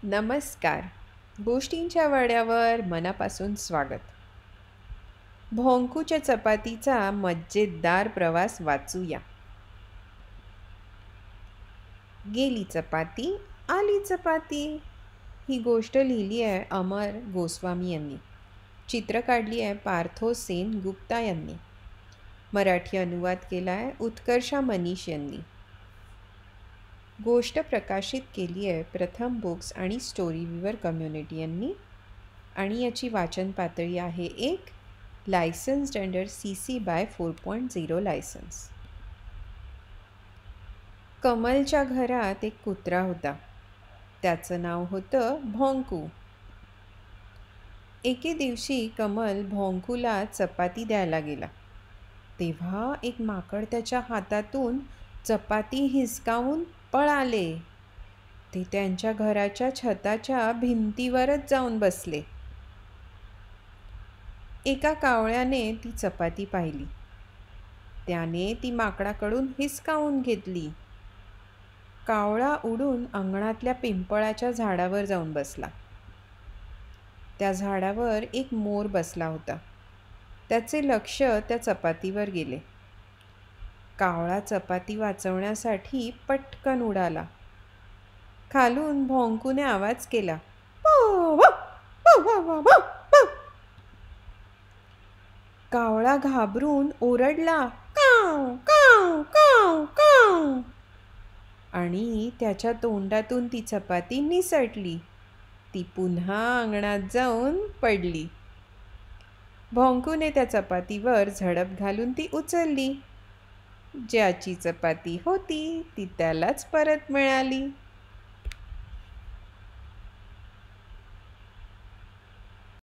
नमस्कार. गोष्टींच्या वाड्यावर मनापासून स्वागत. भोंकूच्या चपातीचा मजेदार प्रवास वाचूया. गेली चपाती, आली चपाती. ही गोष्ट लिहिली आहे अमर गोस्वामी यांनी. चित्र काढली आहे पार्थो सेन गुप्ता यांनी. मराठी अनुवाद केला आहे उत्कर्षा मनीष यांनी. गोष्ट प्रकाशित केली आहे प्रथम बुक्स आणि स्टोरी व्ह्यूवर कम्युनिटी यांनी आणि याची वाचन पातळी आहे 1. लायसन्स्ड अंडर CC BY 4.0 लायसन्स. कमलच्या घरात एक कुत्रा होता. त्याचं नाव होतं भोंकू. एके दिवशी कमल भोंकूला चपाती द्यायला गेला तेव्हा एक माकड त्याच्या हातातून चपाती हिसकावून पळाले. ते त्यांच्या घराच्या छताच्या भिंतीवरच जाऊन बसले. एका कावळ्याने ती चपाती पाहिली. त्याने ती माकडाकडून हिसकावून घेतली. कावळा उडून अंगणातल्या पिंपळाच्या झाडावर जाऊन बसला. त्या झाडावर एक मोर बसला होता. त्याचे लक्ष त्या चपातीवर गेले. कावळा चपाती वाचवण्यासाठी पटकन उडाला. खालून भोंकूने आवाज केला, "भो, भो, भो, भो, भो, भो, भो." कावळा घाबरून ओरडला, "काव, काव, काव, काव." आणि त्याच्या तोंडातून ती चपाती निसटली. ती पुन्हा अंगणात जाऊन पडली. भोंकूने त्या चपातीवर झडप घालून ती उचलली. ज्याची चपाती होती ती त्यालाच परत मिळाली.